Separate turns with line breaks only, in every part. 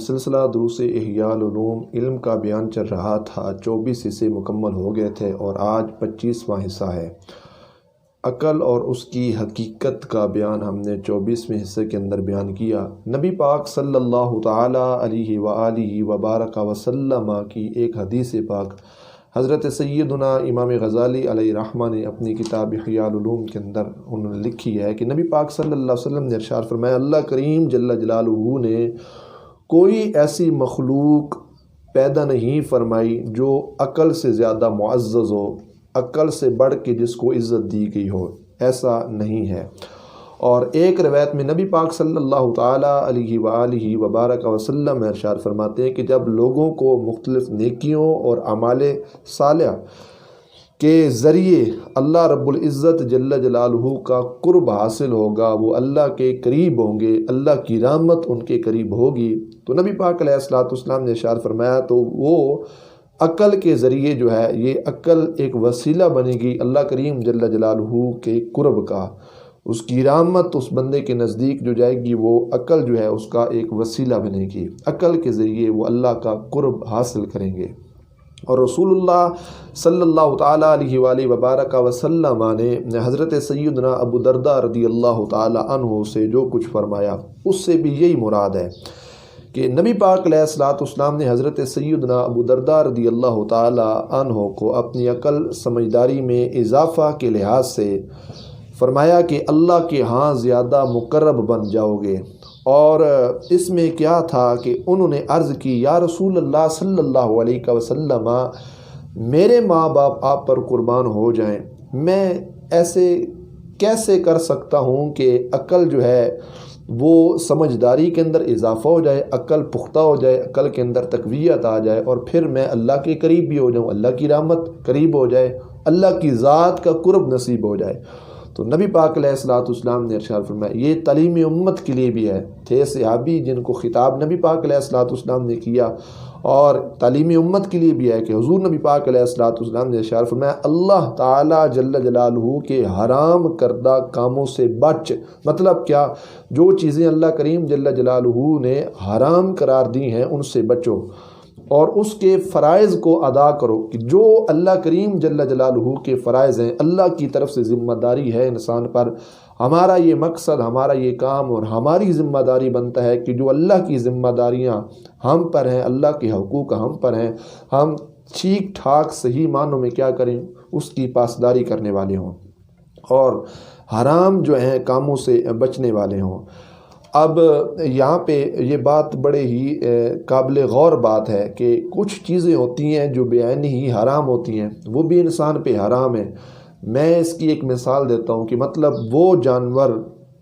سلسلہ دروس احیاء العلوم علم کا بیان چل رہا تھا۔ 24 حصے مکمل ہو گئے تھے اور آج 25واں حصہ ہے۔ عقل اور اس کی حقیقت کا بیان ہم نے 24ویں حصے کے اندر بیان کیا۔ نبی پاک صلی اللہ تعالی علیہ وآلہ وبارک وسلم کی ایک حدیث پاک حضرت سیدنا امام غزالی علیہ رحمہ نے اپنی کتاب احیاء العلوم کے اندر انہوں نے لکھی ہے کہ نبی پاک صلی اللہ علیہ وسلم نے ارشاد فرمایا، اللہ کریم جل جلالہ نے کوئی ایسی مخلوق پیدا نہیں فرمائی جو عقل سے زیادہ معزز ہو، عقل سے بڑھ کے جس کو عزت دی گئی ہو، ایسا نہیں ہے۔ اور ایک روایت میں نبی پاک صلی اللہ تعالی علیہ وآلہ وبارک وسلم ارشاد فرماتے ہیں کہ جب لوگوں کو مختلف نیکیوں اور اعمال صالحہ کے ذریعے اللہ رب العزت جل جلالہ کا قرب حاصل ہوگا، وہ اللہ کے قریب ہوں گے، اللہ کی رحمت ان کے قریب ہوگی، تو نبی پاک علیہ الصلوۃ والسلام نے ارشاد فرمایا تو وہ عقل کے ذریعے جو ہے یہ عقل ایک وسیلہ بنے گی اللہ کریم جل جلالہ کے قرب کا، اس کی رحمت اس بندے کے نزدیک جو جائے گی وہ عقل جو ہے اس کا ایک وسیلہ بنے گی، عقل کے ذریعے وہ اللہ کا قرب حاصل کریں گے۔ اور رسول اللہ صلی اللہ تعالی علیہ وآلہ وبارک وسلم نے حضرت سیدنا ابو درداء رضی اللہ تعالی عنہ سے جو کچھ فرمایا اس سے بھی یہی مراد ہے کہ نبی پاک علیہ الصلوۃ والسلام نے حضرت سیدنا ابو درداء رضی اللہ تعالی عنہ کو اپنی عقل سمجھداری میں اضافہ کے لحاظ سے فرمایا کہ اللہ کے ہاں زیادہ مقرب بن جاؤ گے۔ اور اس میں کیا تھا کہ انہوں نے عرض کی، یا رسول اللہ صلی اللہ علیہ وسلم، میرے ماں باپ آپ پر قربان ہو جائیں، میں ایسے کیسے کر سکتا ہوں کہ عقل جو ہے وہ سمجھداری کے اندر اضافہ ہو جائے، عقل پختہ ہو جائے، عقل کے اندر تقویت آ جائے اور پھر میں اللہ کے قریب بھی ہو جاؤں، اللہ کی رحمت قریب ہو جائے، اللہ کی ذات کا قرب نصیب ہو جائے۔ تو نبی پاک علیہ الصلوۃ والسلام نے ارشاد فرمایا، یہ تعلیم امت کے لیے بھی ہے۔ تھے صحابی جن کو خطاب نبی پاک علیہ الصلوۃ والسلام نے کیا، اور تعلیم امت کے لیے بھی ہے کہ حضور نبی پاک علیہ الصلوۃ والسلام نے ارشاد فرمایا، اللہ تعالی جل جلالہ کے حرام کردہ کاموں سے بچ۔ مطلب کیا؟ جو چیزیں اللہ کریم جل جلالہ نے حرام قرار دی ہیں ان سے بچو اور اس کے فرائض کو ادا کرو، کہ جو اللہ کریم جل جلالہ کے فرائض ہیں، اللہ کی طرف سے ذمہ داری ہے انسان پر۔ ہمارا یہ مقصد، ہمارا یہ کام اور ہماری ذمہ داری بنتا ہے کہ جو اللہ کی ذمہ داریاں ہم پر ہیں، اللہ کے حقوق ہم پر ہیں، ہم ٹھیک ٹھاک صحیح معنوں میں کیا کریں، اس کی پاسداری کرنے والے ہوں اور حرام جو ہیں کاموں سے بچنے والے ہوں۔ اب یہاں پہ یہ بات بڑے ہی قابل غور بات ہے کہ کچھ چیزیں ہوتی ہیں جو بعین ہی حرام ہوتی ہیں، وہ بھی انسان پہ حرام ہے۔ میں اس کی ایک مثال دیتا ہوں کہ مطلب وہ جانور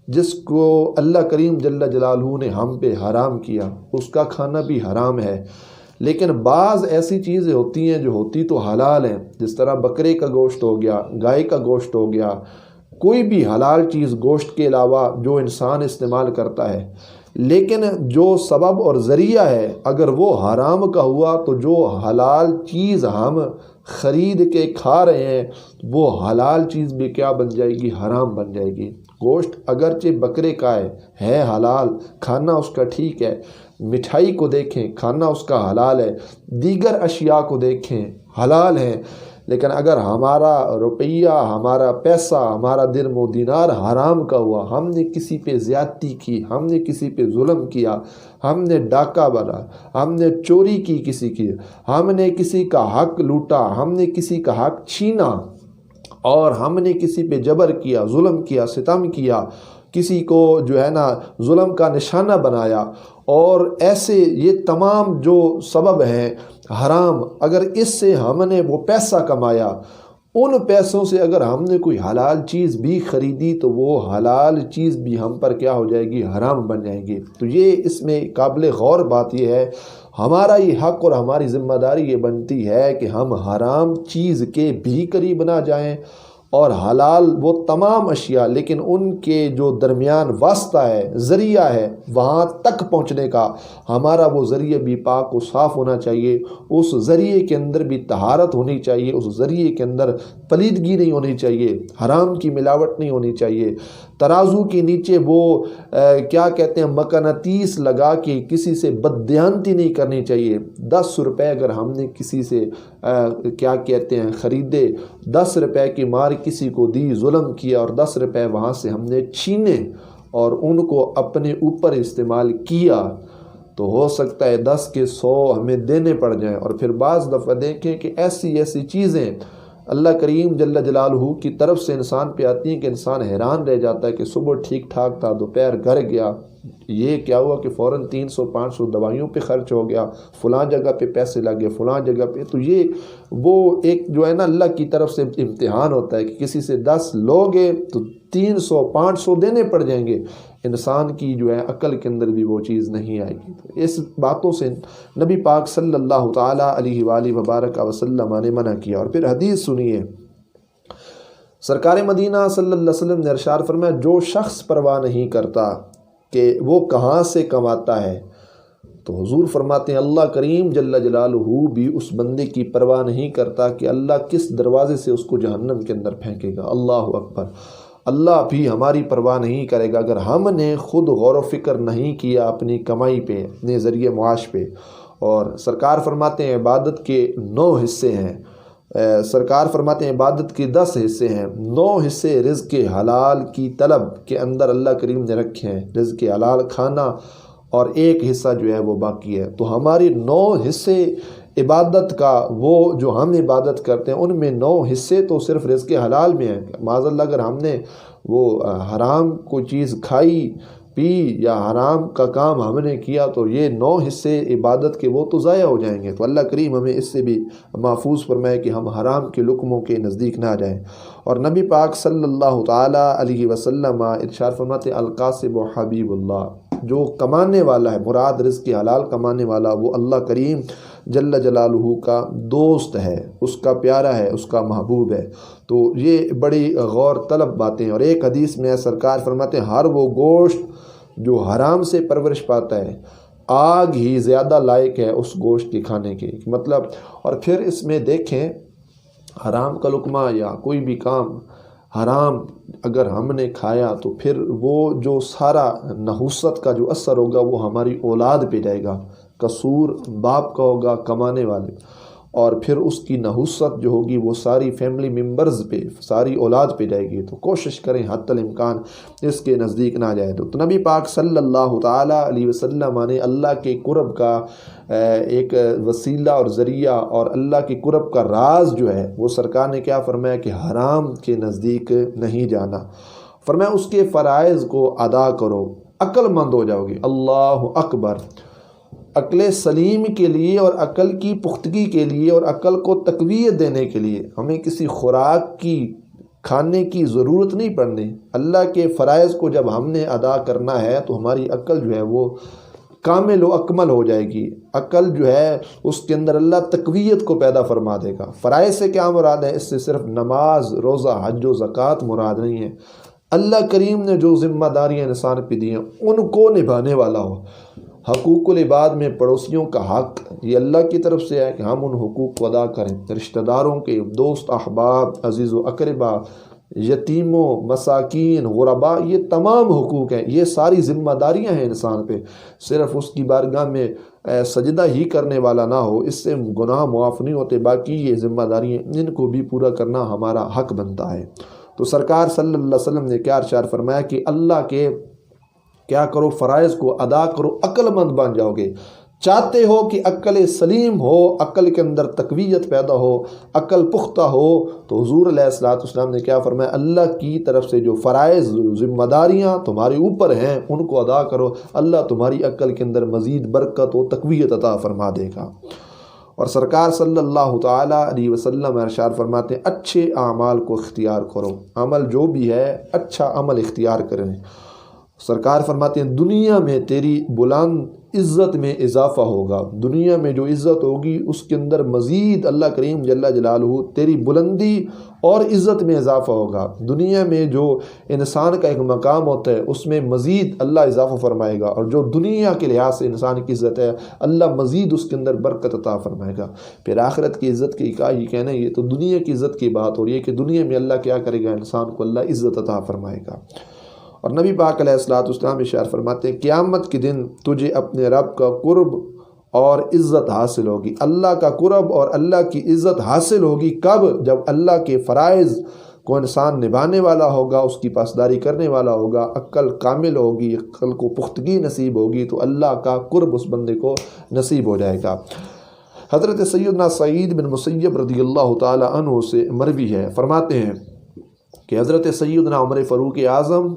جس کو اللہ کریم جل جلالہ نے ہم پہ حرام کیا، اس کا کھانا بھی حرام ہے، لیکن بعض ایسی چیزیں ہوتی ہیں جو ہوتی تو حلال ہیں، جس طرح بکرے کا گوشت ہو گیا، گائے کا گوشت ہو گیا، کوئی بھی حلال چیز گوشت کے علاوہ جو انسان استعمال کرتا ہے، لیکن جو سبب اور ذریعہ ہے اگر وہ حرام کا ہوا تو جو حلال چیز ہم خرید کے کھا رہے ہیں وہ حلال چیز بھی کیا بن جائے گی؟ حرام بن جائے گی۔ گوشت اگرچہ بکرے کا ہے حلال، کھانا اس کا ٹھیک ہے، مٹھائی کو دیکھیں کھانا اس کا حلال ہے، دیگر اشیاء کو دیکھیں حلال ہیں، لیکن اگر ہمارا روپیہ، ہمارا پیسہ، ہمارا درم و دینار حرام کا ہوا، ہم نے کسی پہ زیادتی کی، ہم نے کسی پہ ظلم کیا، ہم نے ڈاکہ بنا، ہم نے چوری کی کسی کی، ہم نے کسی کا حق لوٹا، ہم نے کسی کا حق چھینا اور ہم نے کسی پہ جبر کیا، ظلم کیا، ستم کیا، کسی کو جو ہے نا ظلم کا نشانہ بنایا، اور ایسے یہ تمام جو سبب ہیں حرام، اگر اس سے ہم نے وہ پیسہ کمایا، ان پیسوں سے اگر ہم نے کوئی حلال چیز بھی خریدی تو وہ حلال چیز بھی ہم پر کیا ہو جائے گی؟ حرام بن جائے گی۔ تو یہ اس میں قابل غور بات یہ ہے، ہمارا یہ حق اور ہماری ذمہ داری یہ بنتی ہے کہ ہم حرام چیز کے بھی قریب نہ جائیں، اور حلال وہ تمام اشیاء، لیکن ان کے جو درمیان واسطہ ہے، ذریعہ ہے، وہاں تک پہنچنے کا ہمارا وہ ذریعہ بھی پاک و صاف ہونا چاہیے، اس ذریعے کے اندر بھی طہارت ہونی چاہیے، اس ذریعے کے اندر پلیدگی نہیں ہونی چاہیے، حرام کی ملاوٹ نہیں ہونی چاہیے، ترازو کے نیچے وہ کیا کہتے ہیں مقناطیس لگا کے کسی سے بددیانتی نہیں کرنی چاہیے۔ 10 روپے اگر ہم نے کسی سے کیا کہتے ہیں خریدے، 10 روپے کی مار کسی کو دی، ظلم کیا، اور 10 روپے وہاں سے ہم نے چھینے اور ان کو اپنے اوپر استعمال کیا، تو ہو سکتا ہے 10 کے 100 ہمیں دینے پڑ جائیں۔ اور پھر بعض دفعہ دیکھیں کہ ایسی چیزیں اللہ کریم جل جلالہ کی طرف سے انسان پہ آتی ہیں کہ انسان حیران رہ جاتا ہے کہ صبح ٹھیک ٹھاک تھا، دوپہر گھر گیا، یہ کیا ہوا کہ فوراً 300-500 دوائیوں پہ خرچ ہو گیا، فلاں جگہ پہ پیسے لگے، فلاں جگہ پہ۔ تو یہ وہ ایک جو ہے نا اللہ کی طرف سے امتحان ہوتا ہے کہ کسی سے 10 لوگے تو 300-500 دینے پڑ جائیں گے۔ انسان کی جو ہے عقل کے اندر بھی وہ چیز نہیں آئے گی۔ تو اس باتوں سے نبی پاک صلی اللہ تعالیٰ علیہ وآلہ وبارک وسلم نے منع کیا۔ اور پھر حدیث سنیے، سرکار مدینہ صلی اللہ علیہ وسلم نے ارشاد فرمایا، جو شخص پرواہ نہیں کرتا کہ وہ کہاں سے کماتا ہے، تو حضور فرماتے ہیں اللہ کریم جل جلالہ بھی اس بندے کی پرواہ نہیں کرتا کہ اللہ کس دروازے سے اس کو جہنم کے اندر پھینکے گا۔ اللہ اکبر! اللہ بھی ہماری پرواہ نہیں کرے گا اگر ہم نے خود غور و فکر نہیں کیا اپنی کمائی پہ، اپنے ذریعہ معاش پہ۔ اور سرکار فرماتے ہیں عبادت کے 9 حصے ہیں، سرکار فرماتے ہیں عبادت کے 10 حصے ہیں، 9 حصے رزق حلال کی طلب کے اندر اللہ کریم نے رکھے ہیں، رزق حلال کھانا، اور 1 حصہ جو ہے وہ باقی ہے۔ تو ہماری 9 حصے عبادت کا، وہ جو ہم عبادت کرتے ہیں ان میں 9 حصے تو صرف رزق حلال میں ہیں۔ معاذ اللہ اگر ہم نے وہ حرام کوئی چیز کھائی پی یا حرام کا کام ہم نے کیا تو یہ 9 حصے عبادت کے وہ تو ضائع ہو جائیں گے۔ تو اللہ کریم ہمیں اس سے بھی محفوظ فرمائے کہ ہم حرام کے لقموں کے نزدیک نہ جائیں۔ اور نبی پاک صلی اللہ تعالیٰ علیہ وسلم ارشاد فرماتے القاسب حبیب اللہ، جو کمانے والا ہے، مراد رزق حلال کمانے والا، وہ اللہ کریم جل جلالہ کا دوست ہے، اس کا پیارا ہے، اس کا محبوب ہے۔ تو یہ بڑی غور طلب باتیں ہیں۔ اور ایک حدیث میں سرکار فرماتے ہیں ہر وہ گوشت جو حرام سے پرورش پاتا ہے، آگ ہی زیادہ لائق ہے اس گوشت کے کھانے کے، مطلب۔ اور پھر اس میں دیکھیں حرام کا لقمہ یا کوئی بھی کام حرام اگر ہم نے کھایا تو پھر وہ جو سارا نحوست کا جو اثر ہوگا وہ ہماری اولاد پہ جائے گا۔ قصور باپ کا ہوگا، کمانے والے، اور پھر اس کی نحوست جو ہوگی وہ ساری فیملی ممبرز پہ، ساری اولاد پہ جائے گی۔ تو کوشش کریں حتی الامکان اس کے نزدیک نہ جائے۔ تو نبی پاک صلی اللہ تعالیٰ علیہ وسلم نے اللہ کے قرب کا ایک وسیلہ اور ذریعہ اور اللہ کے قرب کا راز جو ہے وہ سرکار نے کیا فرمایا کہ حرام کے نزدیک نہیں جانا۔ فرمایا اس کے فرائض کو ادا کرو، عقل مند ہو جاؤ گے۔ اللہ اکبر! عقل سلیم کے لیے اور عقل کی پختگی کے لیے اور عقل کو تقویت دینے کے لیے ہمیں کسی خوراک کی کھانے کی ضرورت نہیں پڑنی۔ اللہ کے فرائض کو جب ہم نے ادا کرنا ہے تو ہماری عقل جو ہے وہ کامل و اکمل ہو جائے گی۔ عقل جو ہے اس کے اندر اللہ تقویت کو پیدا فرما دے گا۔ فرائض سے کیا مراد ہے؟ اس سے صرف نماز، روزہ، حج و زکوٰۃ مراد نہیں ہے۔ اللہ کریم نے جو ذمہ داریاں انسان پہ دی ہیں ان کو نبھانے والا ہو۔ حقوق العباد میں پڑوسیوں کا حق یہ اللہ کی طرف سے ہے کہ ہم ان حقوق کو ادا کریں۔ رشتہ داروں کے، دوست احباب، عزیز و اقربا، یتیموں، مساکین، غرباء، یہ تمام حقوق ہیں، یہ ساری ذمہ داریاں ہیں انسان پہ۔ صرف اس کی بارگاہ میں سجدہ ہی کرنے والا نہ ہو، اس سے گناہ معاف نہیں ہوتے، باقی یہ ذمہ داریاں ان کو بھی پورا کرنا ہمارا حق بنتا ہے۔ تو سرکار صلی اللہ علیہ وسلم نے کیا ارشاد فرمایا کہ اللہ کے کیا کرو، فرائض کو ادا کرو، عقل مند بن جاؤ گے۔ چاہتے ہو کہ عقل سلیم ہو، عقل کے اندر تقویت پیدا ہو، عقل پختہ ہو، تو حضور علیہ الصلوۃ والسلام نے کیا فرمایا اللہ کی طرف سے جو فرائض، ذمہ داریاں تمہارے اوپر ہیں ان کو ادا کرو، اللہ تمہاری عقل کے اندر مزید برکت و تقویت عطا فرما دے گا۔ اور سرکار صلی اللہ تعالیٰ علیہ وسلم ارشاد فرماتے ہیں اچھے اعمال کو اختیار کرو، عمل جو بھی ہے اچھا عمل اختیار کریں۔ سرکار فرماتے ہیں دنیا میں تیری بلند عزت میں اضافہ ہوگا، دنیا میں جو عزت ہوگی اس کے اندر مزید اللہ کریم جل جلالہ تیری بلندی اور عزت میں اضافہ ہوگا۔ دنیا میں جو انسان کا ایک مقام ہوتا ہے اس میں مزید اللہ اضافہ فرمائے گا، اور جو دنیا کے لحاظ سے انسان کی عزت ہے اللہ مزید اس کے اندر برکت عطا فرمائے گا۔ پھر آخرت کی عزت کی کہا یہ کہنا یہ تو دنیا کی عزت کی بات ہو رہی ہے کہ دنیا میں اللہ کیا کرے گا، انسان کو اللہ عزت عطا فرمائے گا۔ اور نبی پاک علیہ الصلوۃ والسلام ارشاد فرماتے ہیں قیامت کے دن تجھے اپنے رب کا قرب اور عزت حاصل ہوگی۔ اللہ کا قرب اور اللہ کی عزت حاصل ہوگی کب؟ جب اللہ کے فرائض کو انسان نبھانے والا ہوگا، اس کی پاسداری کرنے والا ہوگا، عقل کامل ہوگی، عقل کو پختگی نصیب ہوگی، تو اللہ کا قرب اس بندے کو نصیب ہو جائے گا۔ حضرت سیدنا سعید بن مسیب رضی اللہ تعالی عنہ سے مروی ہے، فرماتے ہیں کہ حضرت سیدنا عمر فاروق اعظم،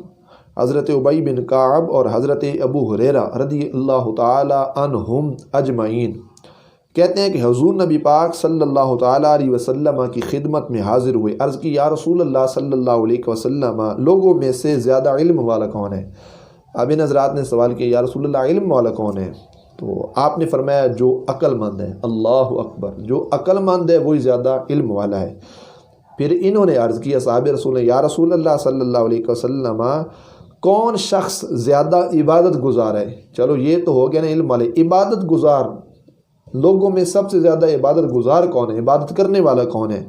حضرت ابی بن کعب اور حضرت ابو ہریرہ رضی اللہ تعالی عنہم اجمعین کہتے ہیں کہ حضور نبی پاک صلی اللہ تعالیٰ علیہ وسلم کی خدمت میں حاضر ہوئے، عرض کی یا رسول اللہ صلی اللہ علیہ وسلم لوگوں میں سے زیادہ علم والا کون ہے؟ اب ان حضرات نے سوال کیا یا رسول اللہ علم والا کون ہے؟ تو آپ نے فرمایا جو عقل مند ہے۔ اللہ اکبر، جو عقل مند ہے وہی زیادہ علم والا ہے۔ پھر انہوں نے عرض کیا صحاب رسول نے یا رسول اللہ صلی اللہ علیہ وسلم کون شخص زیادہ عبادت گزار ہے؟ چلو یہ تو ہو گیا نا علم والے، عبادت گزار لوگوں میں سب سے زیادہ عبادت گزار کون ہے، عبادت کرنے والا کون ہے؟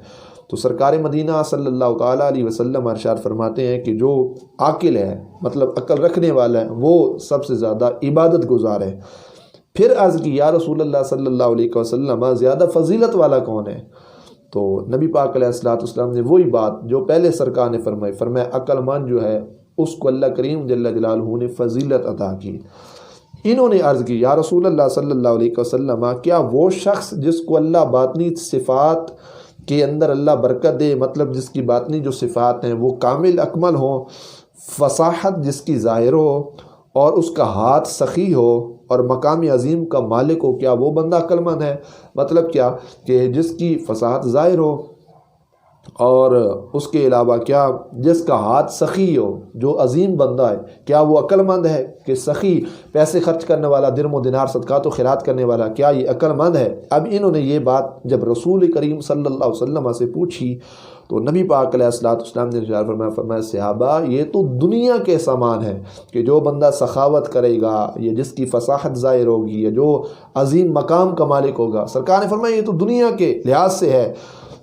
تو سرکار مدینہ صلی اللہ تعالیٰ علیہ وسلم ارشاد فرماتے ہیں کہ جو عاقل ہے، مطلب عقل رکھنے والا ہے، وہ سب سے زیادہ عبادت گزار ہے۔ پھر عرض کی یا رسول اللہ صلی اللہ علیہ وسلم زیادہ فضیلت والا کون ہے؟ تو نبی پاک علیہ الصلوۃ والسلام نے وہی بات جو پہلے سرکار نے فرمایا عقل مند جو ہے اس کو اللہ کریم جل جلالہ نے فضیلت عطا کی۔ انہوں نے عرض کی یا رسول اللہ صلی اللہ علیہ وسلم کیا وہ شخص جس کو اللہ باطنی صفات کے اندر اللہ برکت دے، مطلب جس کی باطنی جو صفات ہیں وہ کامل اکمل ہوں، فصاحت جس کی ظاہر ہو اور اس کا ہاتھ سخی ہو اور مقام عظیم کا مالک ہو، کیا وہ بندہ عقل مند ہے؟ مطلب کیا کہ جس کی فصاحت ظاہر ہو اور اس کے علاوہ کیا جس کا ہاتھ سخی ہو، جو عظیم بندہ ہے، کیا وہ عقل مند ہے؟ کہ سخی پیسے خرچ کرنے والا، درم و دینار صدقات و خیرات کرنے والا، کیا یہ عقل مند ہے؟ اب انہوں نے یہ بات جب رسول کریم صلی اللہ علیہ وسلم سے پوچھی تو نبی پاک علیہ الصلوۃ والسلام نے ارشاد فرمایا صحابہ یہ تو دنیا کے سامان ہے کہ جو بندہ سخاوت کرے گا یا جس کی فصاحت ظاہر ہوگی یا جو عظیم مقام کا مالک ہوگا، سرکار نے فرمایا یہ تو دنیا کے لحاظ سے ہے۔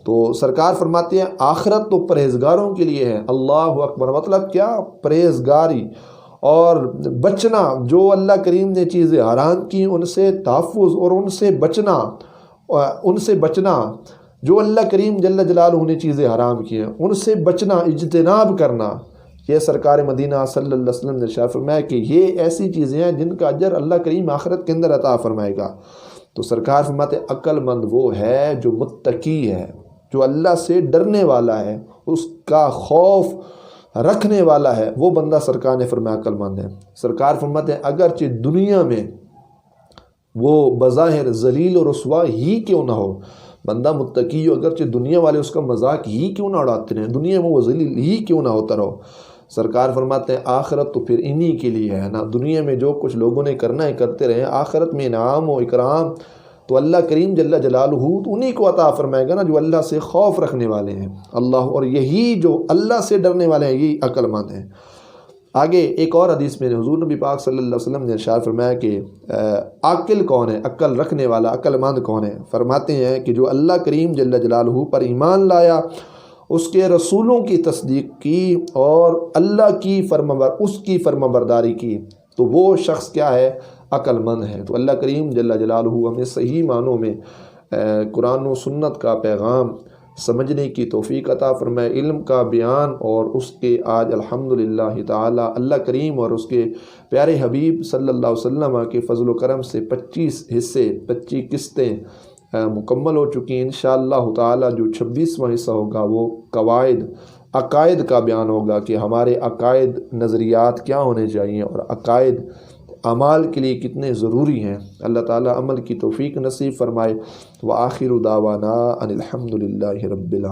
تو سرکار فرماتے ہیں آخرت تو پرہیزگاروں کے لیے ہے۔ اللہ اکبر، مطلب کیا؟ پرہیزگاری اور بچنا، جو اللہ کریم نے چیزیں حرام کی ان سے تحفظ اور ان سے بچنا، جو اللہ کریم جل جلالہ نے چیزیں حرام کی ہیں ان سے بچنا، اجتناب کرنا، یہ سرکار مدینہ صلی اللہ علیہ وسلم نے ارشاد فرمایا کہ یہ ایسی چیزیں ہیں جن کا اجر اللہ کریم آخرت کے اندر عطا فرمائے گا۔ تو سرکار فرماتے ہیں عقل مند وہ ہے جو متقی ہے، جو اللہ سے ڈرنے والا ہے، اس کا خوف رکھنے والا ہے، وہ بندہ سرکار نے فرمایا عقل مند ہے۔ سرکار فرماتے ہیں اگرچہ دنیا میں وہ بظاہر ذلیل و رسوا ہی کیوں نہ ہو، بندہ متقی ہو، اگرچہ دنیا والے اس کا مذاق ہی کیوں نہ اڑاتے رہیں، دنیا میں وہ ذلیل ہی کیوں نہ ہوتا رہو، سرکار فرماتے ہیں آخرت تو پھر انہی کے لیے ہے نا۔ دنیا میں جو کچھ لوگوں نے کرنا ہے کرتے رہے، آخرت میں انعام و اکرام تو اللہ کریم جل جلالہ تو انہی کو عطا فرمائے گا نا جو اللہ سے خوف رکھنے والے ہیں اللہ، اور یہی جو اللہ سے ڈرنے والے ہیں یہی عقل مند ہیں۔ آگے ایک اور حدیث میں حضور نبی پاک صلی اللہ علیہ وسلم نے ارشاد فرمایا کہ عاقل کون ہے، عقل رکھنے والا، عقل مند کون ہے؟ فرماتے ہیں کہ جو اللہ کریم جل جلالہ پر ایمان لایا، اس کے رسولوں کی تصدیق کی اور اللہ کی اس کی فرمانبرداری کی، تو وہ شخص کیا ہے؟ عقل مند ہے۔ تو اللہ کریم جل جلالہ ہمیں صحیح معنوں میں قرآن و سنت کا پیغام سمجھنے کی توفیق عطا فرمائے، علم کا بیان، اور اس کے آج الحمدللہ تعالی اللہ کریم اور اس کے پیارے حبیب صلی اللہ علیہ وسلم کے فضل و کرم سے 25 قسطیں مکمل ہو چکی ہیں۔ انشاءاللہ تعالی جو 26واں حصہ ہوگا وہ عقائد کا بیان ہوگا کہ ہمارے عقائد نظریات کیا ہونے چاہیے اور عقائد اعمال کے لیے کتنے ضروری ہیں۔ اللہ تعالی عمل کی توفیق نصیب فرمائے۔ وآخر دعوانا ان الحمدللہ رب العالمین۔